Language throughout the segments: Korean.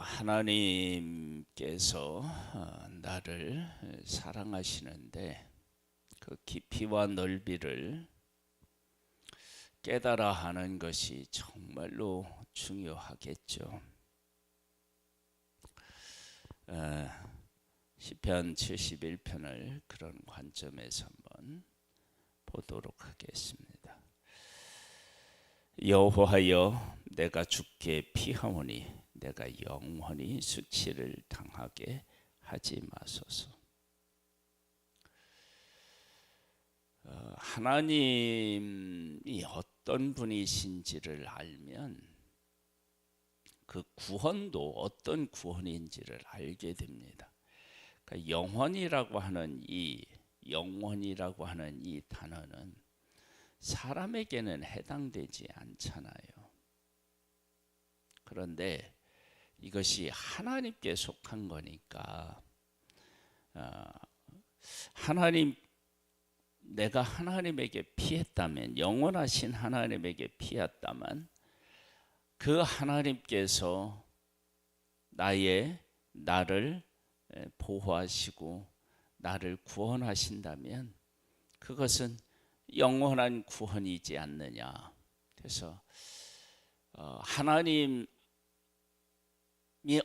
하나님께서 나를 사랑하시는데 그 깊이와 넓이를 깨달아 하는 것이 정말로 중요하겠죠. 시편 71편을 그런 관점에서 한번 보도록 하겠습니다. 여호와여, 내가 주께 피하오니 내가 영원히 수치를 당하게 하지 마소서. 하나님이 어떤 분이신지를 알면 그 구원도 어떤 구원인지를 알게 됩니다. 그러니까 영원이라고 하는 이 단어는 사람에게는 해당되지 않잖아요. 그런데 이것이 하나님께 속한 거니까 내가 하나님에게 피했다면, 영원하신 하나님에게 피했다면 그 하나님께서 나를 보호하시고 나를 구원하신다면 그것은 영원한 구원이지 않느냐. 그래서 하나님이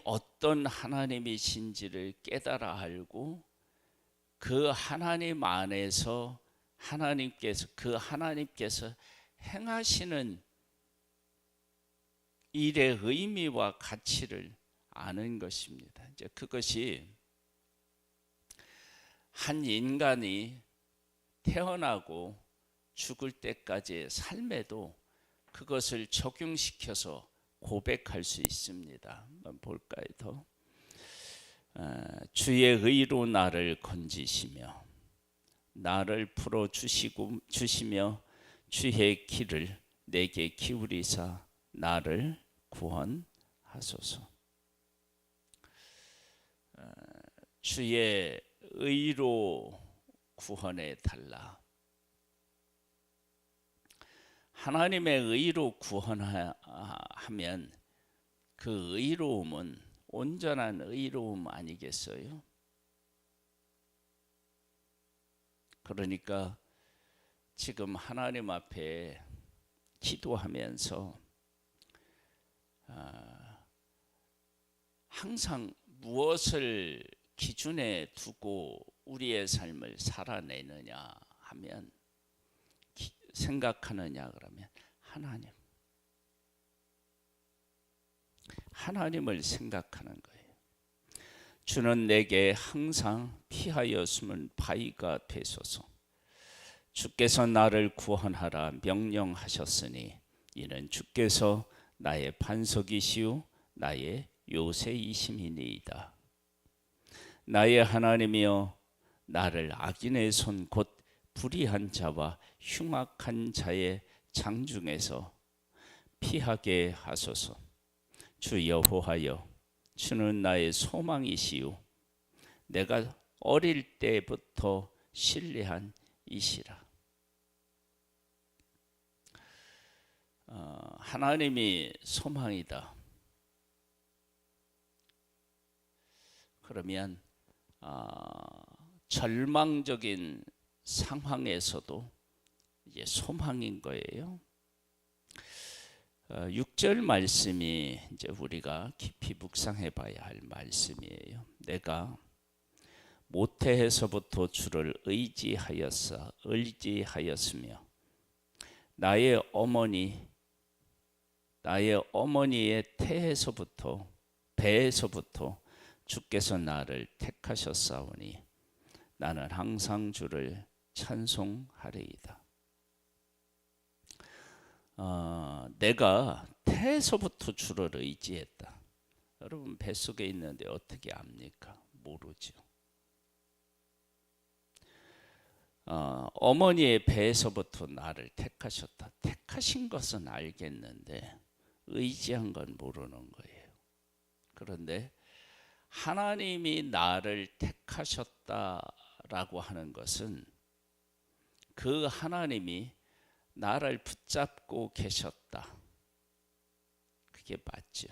어떤 하나님이신지를 깨달아 알고 그 하나님 안에서 하나님께서 행하시는 일의 의미와 가치를 아는 것입니다. 이제 그것이 한 인간이 태어나고 죽을 때까지의 삶에도 그것을 적용시켜서 고백할 수 있습니다. 한번 볼까요? 더. 주의 의로 나를 건지시며 나를 풀어 주시며 주의 길을 내게 기울이사 나를 구원하소서. 주의 의로 구원해 달라. 하나님의 의로 구원하면 그 의로움은 온전한 의로움 아니겠어요? 그러니까 지금 하나님 앞에 기도하면서 항상 무엇을 기준에 두고 우리의 삶을 살아내느냐 하면 생각하느냐 그러면 하나님을 생각하는 거예요. 주는 내게 항상 피하여 숨은 바위가 되소서. 주께서 나를 구원하라 명령하셨으니 이는 주께서 나의 반석이시요 나의 요새이심이니이다. 나의 하나님이여, 나를 악인의 손 곧 불의한 자와 흉악한 자의 장중에서 피하게 하소서. 주 여호와여, 주는 나의 소망이시요 내가 어릴 때부터 신뢰한 이시라. 하나님이 소망이다. 그러면 절망적인 상황에서도 이제 소망인 거예요. 6절 말씀이 이제 우리가 깊이 묵상해 봐야 할 말씀이에요. 내가 모태에서부터 주를 의지하였으며 나의 어머니의 배에서부터 주께서 나를 택하셨사오니 나는 항상 주를 찬송하리이다. 내가 태에서부터 주를 의지했다. 여러분 뱃속에 있는데 어떻게 압니까? 모르죠. 어머니의 배에서부터 나를 택하셨다. 택하신 것은 알겠는데 의지한 건 모르는 거예요. 그런데 하나님이 나를 택하셨다라고 하는 것은 그 하나님이 나를 붙잡고 계셨다. 그게 맞죠.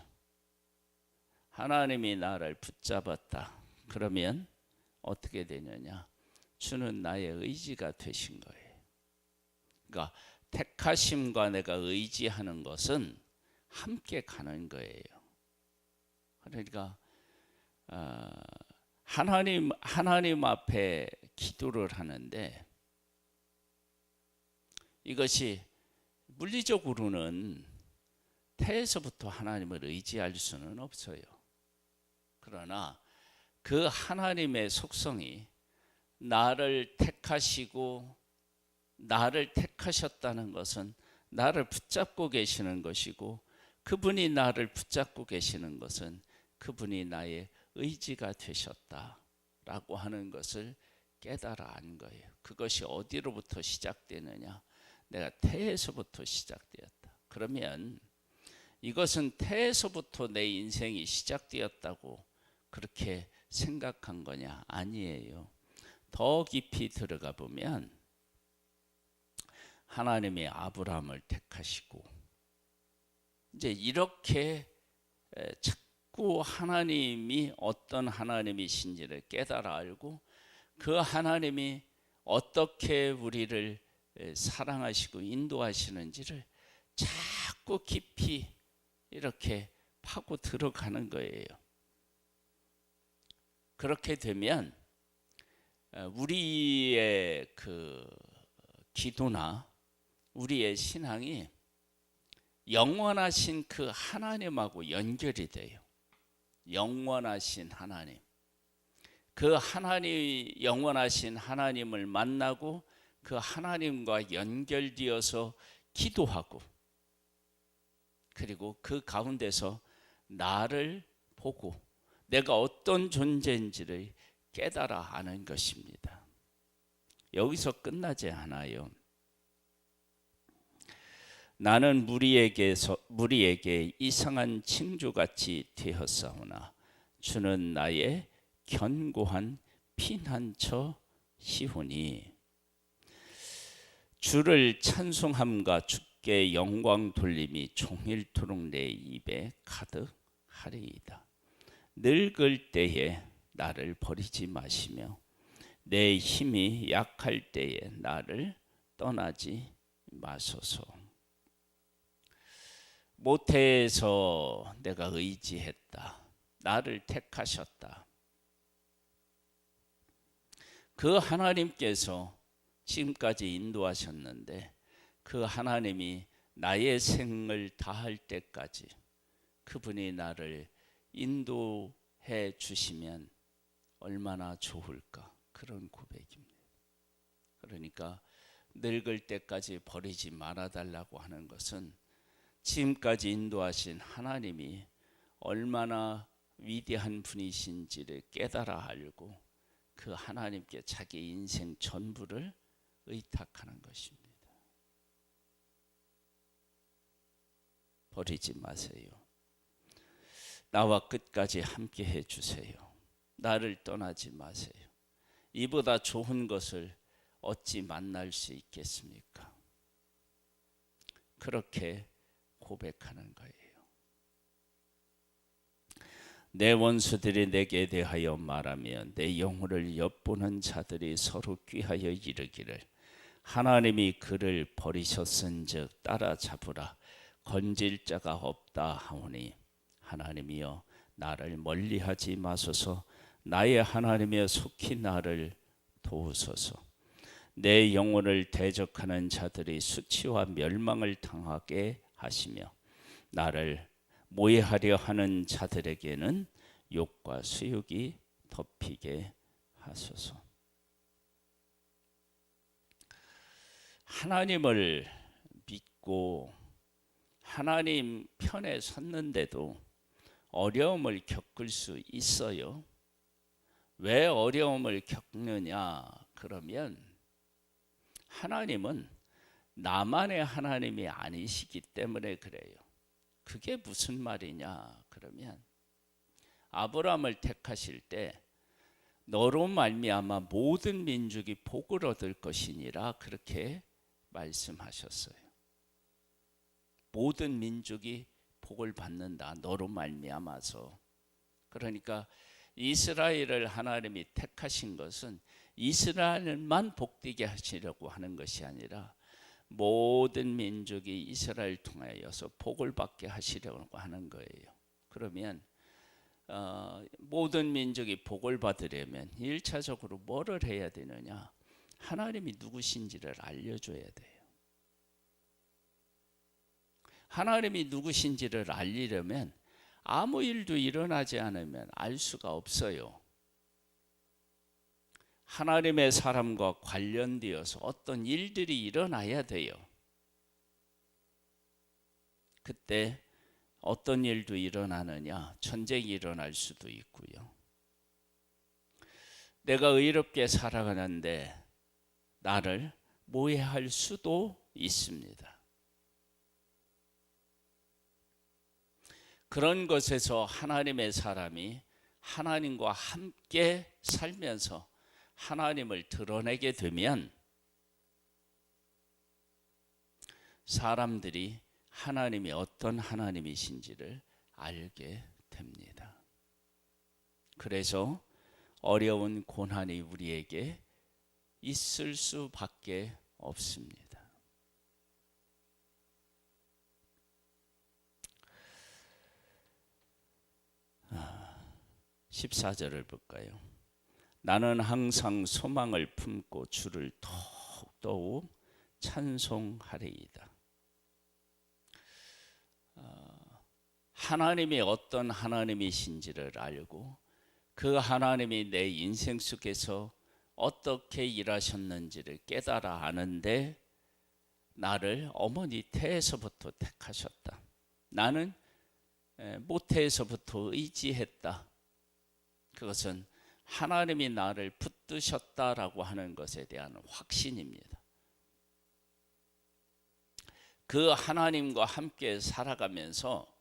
하나님이 나를 붙잡았다. 그러면 어떻게 되느냐? 주는 나의 의지가 되신 거예요. 그러니까 택하심과 내가 의지하는 것은 함께 가는 거예요. 그러니까 하나님 앞에 기도를 하는데 이것이 물리적으로는 태에서부터 하나님을 의지할 수는 없어요. 그러나 그 하나님의 속성이 나를 택하시고 나를 택하셨다는 것은 나를 붙잡고 계시는 것이고, 그분이 나를 붙잡고 계시는 것은 그분이 나의 의지가 되셨다라고 하는 것을 깨달아 안 거예요. 그것이 어디로부터 시작되느냐? 내가 태에서부터 시작되었다. 그러면 이것은 태에서부터 내 인생이 시작되었다고 그렇게 생각한 거냐? 아니에요. 더 깊이 들어가 보면 하나님이 아브라함을 택하시고, 이제 이렇게 자꾸 하나님이 어떤 하나님이신지를 깨달아 알고, 그 하나님이 어떻게 우리를 사랑하시고 인도하시는지를 자꾸 깊이 이렇게 파고 들어가는 거예요. 그렇게 되면 우리의 그 기도나 우리의 신앙이 영원하신 그 하나님하고 연결이 돼요. 영원하신 하나님, 그 하나님, 영원하신 하나님을 만나고 그 하나님과 연결되어서 기도하고, 그리고 그 가운데서 나를 보고 내가 어떤 존재인지를 깨달아 아는 것입니다. 여기서 끝나지 않아요. 나는 무리에게 이상한 징조같이 되었사오나 주는 나의 견고한 피난처시오니, 주를 찬송함과 주께 영광 돌림이 종일토록 내 입에 가득하리이다. 늙을 때에 나를 버리지 마시며 내 힘이 약할 때에 나를 떠나지 마소서. 모태에서 내가 의지했다. 나를 택하셨다. 그 하나님께서 지금까지 인도하셨는데, 그 하나님이 나의 생을 다할 때까지 그분이 나를 인도해 주시면 얼마나 좋을까, 그런 고백입니다. 그러니까 늙을 때까지 버리지 말아달라고 하는 것은 지금까지 인도하신 하나님이 얼마나 위대한 분이신지를 깨달아 알고 그 하나님께 자기 인생 전부를 의탁하는 것입니다. 버리지 마세요. 나와 끝까지 함께 해주세요. 나를 떠나지 마세요. 이보다 좋은 것을 어찌 만날 수 있겠습니까? 그렇게 고백하는 거예요. 내 원수들이 내게 대하여 말하며 내 영혼을 엿보는 자들이 서로 꾀하여 이르기를, 하나님이 그를 버리셨은즉 따라잡으라, 건질 자가 없다 하오니, 하나님이여 나를 멀리하지 마소서. 나의 하나님이여 속히 나를 도우소서. 내 영혼을 대적하는 자들이 수치와 멸망을 당하게 하시며 나를 모해하려 하는 자들에게는 욕과 수욕이 덮이게 하소서. 하나님을 믿고 하나님 편에 섰는데도 어려움을 겪을 수 있어요. 왜 어려움을 겪느냐? 그러면 하나님은 나만의 하나님이 아니시기 때문에 그래요. 그게 무슨 말이냐? 그러면 아브라함을 택하실 때 너로 말미암아 모든 민족이 복을 얻을 것이니라, 그렇게 말씀하셨어요. 모든 민족이 복을 받는다, 너로 말미암아서. 그러니까 이스라엘을 하나님이 택하신 것은 이스라엘만 복되게 하시려고 하는 것이 아니라 모든 민족이 이스라엘 통하여서 복을 받게 하시려고 하는 거예요. 그러면 모든 민족이 복을 받으려면 1차적으로 뭐를 해야 되느냐? 하나님이 누구신지를 알려줘야 돼요. 하나님이 누구신지를 알리려면 아무 일도 일어나지 않으면 알 수가 없어요. 하나님의 사람과 관련되어서 어떤 일들이 일어나야 돼요. 그때 어떤 일도 일어나느냐? 전쟁이 일어날 수도 있고요. 내가 의롭게 살아가는데 나를 모해할 수도 있습니다. 그런 것에서 하나님의 사람이 하나님과 함께 살면서 하나님을 드러내게 되면 사람들이 하나님이 어떤 하나님이신지를 알게 됩니다. 그래서 어려운 고난이 우리에게 있을 수밖에 없습니다. 14절을 볼까요? 나는 항상 소망을 품고 주를 더욱 찬송하리이다. 하나님이 어떤 하나님이신지를 알고 그 하나님이 내 인생 속에서 어떻게 일하셨는지를 깨달아 아는데 나를 어머니 태에서부터 택하셨다. 나는 모태에서부터 의지했다. 그것은 하나님이 나를 붙드셨다라고 하는 것에 대한 확신입니다. 그 하나님과 함께 살아가면서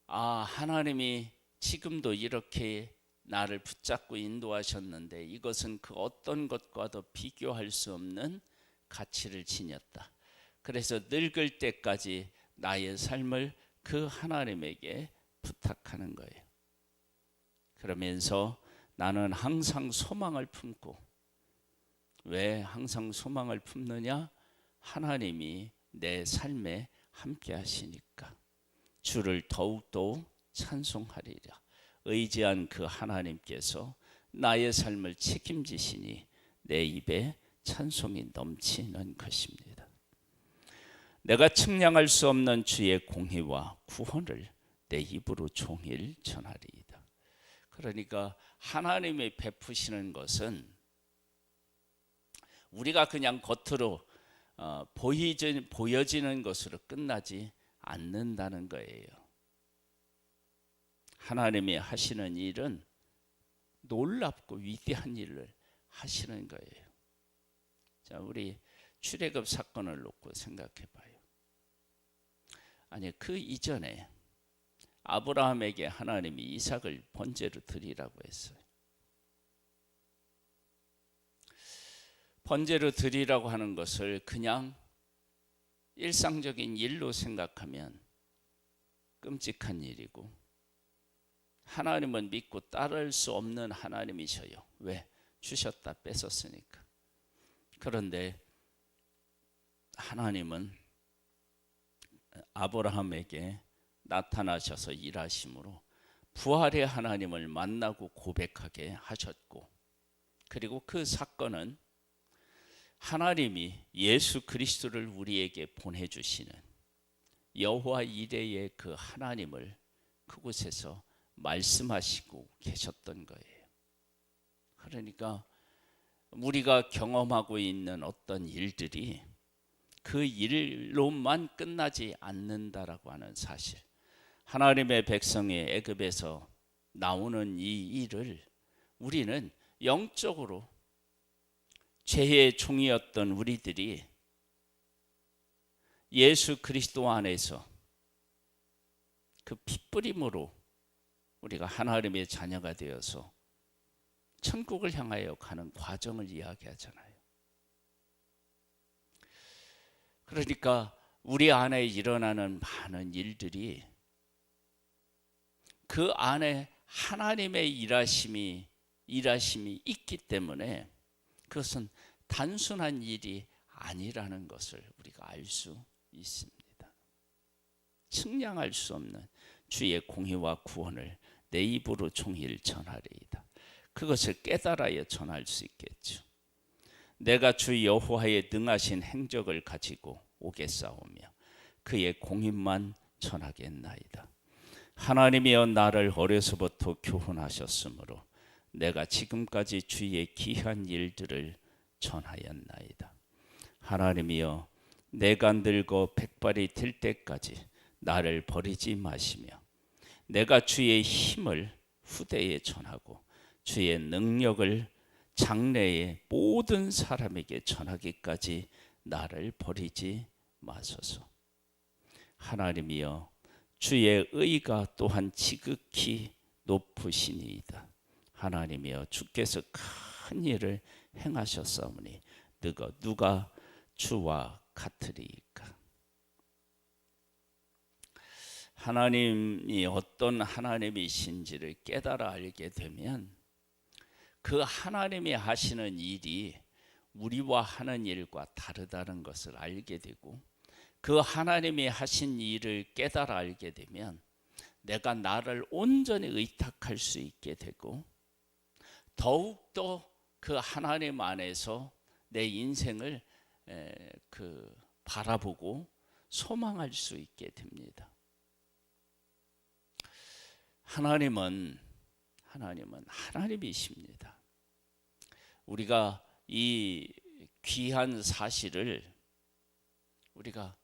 하나님이 지금도 이렇게 나를 붙잡고 인도하셨는데 이것은 그 어떤 것과도 비교할 수 없는 가치를 지녔다. 그래서 늙을 때까지 나의 삶을 그 하나님에게 부탁하는 거예요. 그러면서 나는 항상 소망을 품고, 왜 항상 소망을 품느냐? 하나님이 내 삶에 함께 하시니까 주를 더욱더 찬송하리라. 의지한 그 하나님께서 나의 삶을 책임지시니 내 입에 찬송이 넘치는 것입니다. 내가 측량할 수 없는 주의 공의와 구원을 내 입으로 종일 전하리이다. 그러니까 하나님이 베푸시는 것은 우리가 그냥 겉으로 보여지는 것으로 끝나지 않는다는 거예요. 하나님이 하시는 일은 놀랍고 위대한 일을 하시는 거예요. 자, 우리 출애굽 사건을 놓고 생각해 봐요. 아니, 그 이전에 아브라함에게 하나님이 이삭을 번제로 드리라고 했어요. 번제로 드리라고 하는 것을 그냥 일상적인 일로 생각하면 끔찍한 일이고, 하나님은 믿고 따를 수 없는 하나님이셔요. 왜? 주셨다 뺏었으니까. 그런데 하나님은 아브라함에게 나타나셔서 일하심으로 부활의 하나님을 만나고 고백하게 하셨고, 그리고 그 사건은 하나님이 예수 그리스도를 우리에게 보내주시는 여호와 이레의 그 하나님을 그곳에서 말씀하시고 계셨던 거예요. 그러니까 우리가 경험하고 있는 어떤 일들이 그 일로만 끝나지 않는다라고 하는 사실, 하나님의 백성이 애굽에서 나오는 이 일을 우리는 영적으로 죄의 종이었던 우리들이 예수 그리스도 안에서 그 핏부림으로 우리가 하나님의 자녀가 되어서 천국을 향하여 가는 과정을 이야기하잖아요. 그러니까 우리 안에 일어나는 많은 일들이 그 안에 하나님의 일하심이 있기 때문에 그것은 단순한 일이 아니라는 것을 우리가 알 수 있습니다. 측량할 수 없는 주의 공의와 구원을 내 입으로 종일 전하리이다. 그것을 깨달아야 전할 수 있겠죠. 내가 주 여호와의 능하신 행적을 가지고 오겠사오며 그의 공의만 전하겠나이다. 하나님이여 나를 어려서부터 교훈하셨으므로 내가 지금까지 주의 귀한 일들을 전하였나이다. 하나님이여 내가 늙어 백발이 될 때까지 나를 버리지 마시며 내가 주의 힘을 후대에 전하고 주의 능력을 장래의 모든 사람에게 전하기까지 나를 버리지 마소서. 하나님이여 주의 의가 또한 지극히 높으시니이다. 하나님이여 주께서 큰 일을 행하셨사오니 누가 주와 같으리이까. 하나님이 어떤 하나님이신지를 깨달아 알게 되면 그 하나님이 하시는 일이 우리와 하는 일과 다르다는 것을 알게 되고, 그 하나님이 하신 일을 깨달아 알게 되면 내가 나를 온전히 의탁할 수 있게 되고, 더욱더 그 하나님 안에서 내 인생을 바라보고 소망할 수 있게 됩니다. 하나님은 하나님이십니다. 우리가 이 귀한 사실을 우리가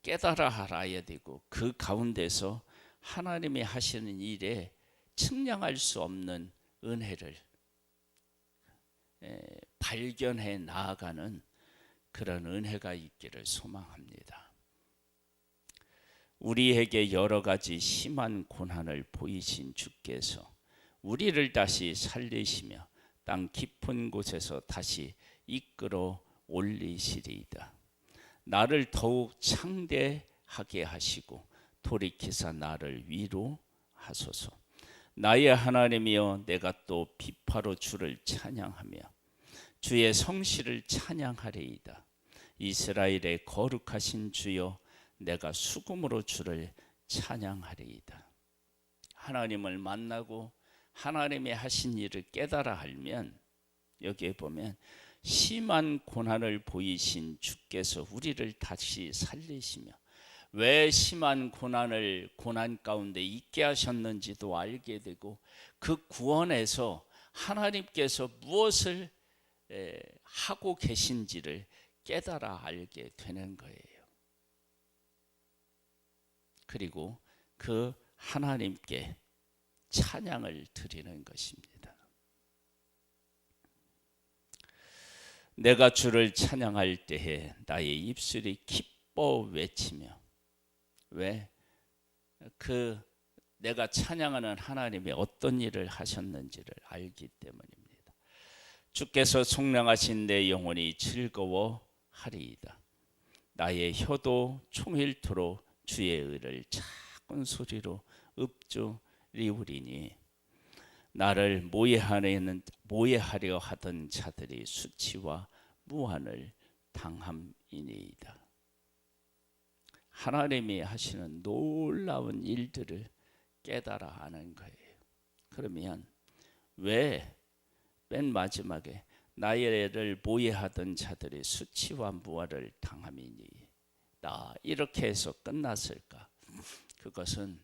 깨달아 알아야 되고, 그 가운데서 하나님이 하시는 일에 측량할 수 없는 은혜를 발견해 나아가는 그런 은혜가 있기를 소망합니다. 우리에게 여러 가지 심한 고난을 보이신 주께서 우리를 다시 살리시며 땅 깊은 곳에서 다시 이끌어 올리시리이다. 나를 더욱 창대하게 하시고 돌이키사 나를 위로하소서. 나의 하나님이여 내가 또 비파로 주를 찬양하며 주의 성실을 찬양하리이다. 이스라엘의 거룩하신 주여 내가 수금으로 주를 찬양하리이다. 하나님을 만나고 하나님이 하신 일을 깨달아 알면, 여기에 보면 심한 고난을 보이신 주께서 우리를 다시 살리시며 왜 심한 고난 가운데 있게 하셨는지도 알게 되고, 그 구원에서 하나님께서 무엇을 하고 계신지를 깨달아 알게 되는 거예요. 그리고 그 하나님께 찬양을 드리는 것입니다. 내가 주를 찬양할 때에 나의 입술이 기뻐 외치며, 왜? 내가 찬양하는 하나님이 어떤 일을 하셨는지를 알기 때문입니다. 주께서 속량하신 내 영혼이 즐거워하리이다. 나의 혀도 총일토록 주의 의를 작은 소리로 읊조리우리니 나를 모해하려 하던 자들이 수치와 무한을 당함이니이다. 하나님이 하시는 놀라운 일들을 깨달아 아는 거예요. 그러면 왜 맨 마지막에 나를 모해하던 자들이 수치와 무한을 당함이니이다 이렇게 해서 끝났을까? 그것은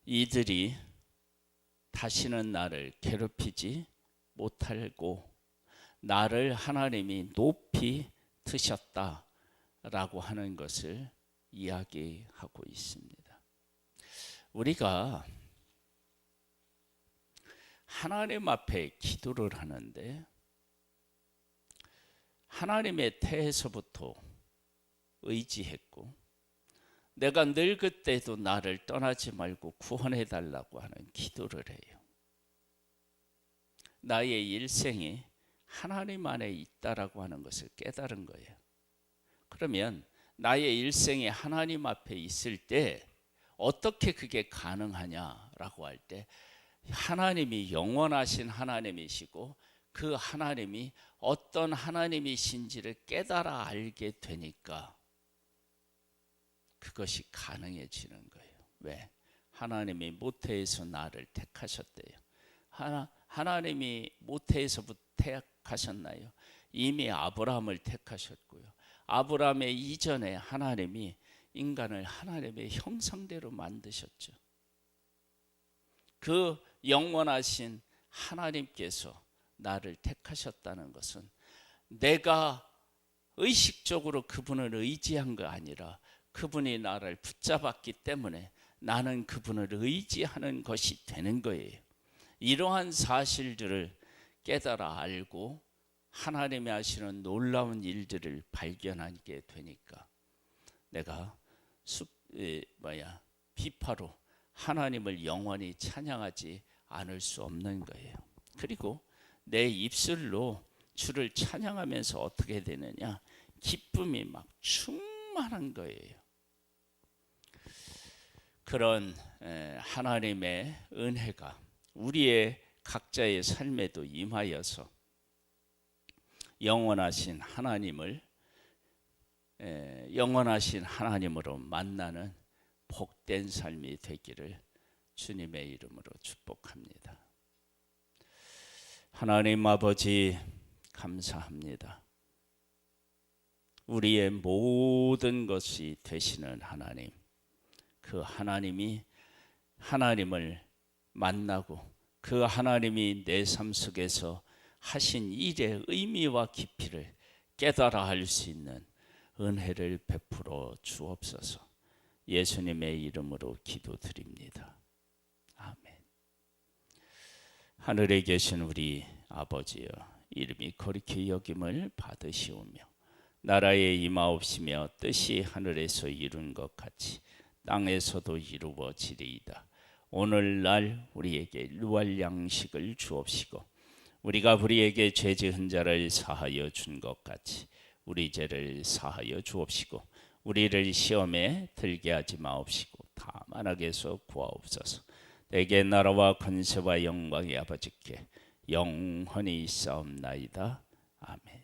이들이 다시는 나를 괴롭히지 못하고 나를 하나님이 높이 드셨다라고 하는 것을 이야기하고 있습니다. 우리가 하나님 앞에 기도를 하는데 하나님의 태에서부터 의지했고, 내가 늙을 때도 나를 떠나지 말고 구원해 달라고 하는 기도를 해요. 나의 일생이 하나님 안에 있다라고 하는 것을 깨달은 거예요. 그러면 나의 일생에 하나님 앞에 있을 때 어떻게 그게 가능하냐라고 할 때 하나님이 영원하신 하나님이시고 그 하나님이 어떤 하나님이신지를 깨달아 알게 되니까 그것이 가능해지는 거예요. 왜? 하나님이 모태에서 나를 택하셨대요. 하나님이 모태에서부터 택하셨나요? 이미 아브라함을 택하셨고요. 아브라함의 이전에 하나님이 인간을 하나님의 형상대로 만드셨죠. 그 영원하신 하나님께서 나를 택하셨다는 것은 내가 의식적으로 그분을 의지한 거 아니라 그분이 나를 붙잡았기 때문에 나는 그분을 의지하는 것이 되는 거예요. 이러한 사실들을 깨달아 알고 하나님이 하시는 놀라운 일들을 발견하게 되니까 내가 비파로 하나님을 영원히 찬양하지 않을 수 없는 거예요. 그리고 내 입술로 주를 찬양하면서 어떻게 되느냐? 기쁨이 막 충만한 거예요. 그런 하나님의 은혜가 우리의 각자의 삶에도 임하여서 영원하신 하나님으로 만나는 복된 삶이 되기를 주님의 이름으로 축복합니다. 하나님 아버지 감사합니다. 우리의 모든 것이 되시는 하나님, 그 하나님이 하나님을 만나고 그 하나님이 내 삶 속에서 하신 일의 의미와 깊이를 깨달아 할 수 있는 은혜를 베풀어 주옵소서. 예수님의 이름으로 기도드립니다. 아멘. 하늘에 계신 우리 아버지여, 이름이 거룩히 여김을 받으시오며 나라에 임하옵시며 뜻이 하늘에서 이룬 것 같이 땅에서도 이루어지리이다. 오늘날 우리에게 일용할 양식을 주옵시고 우리가 우리에게 죄 지은 자를 사하여 준 것 같이 우리 죄를 사하여 주옵시고 우리를 시험에 들게 하지 마옵시고 다만 악에서 구하옵소서. 내게 나라와 권세와 영광이 아버지께 영원히 있사옵나이다. 아멘.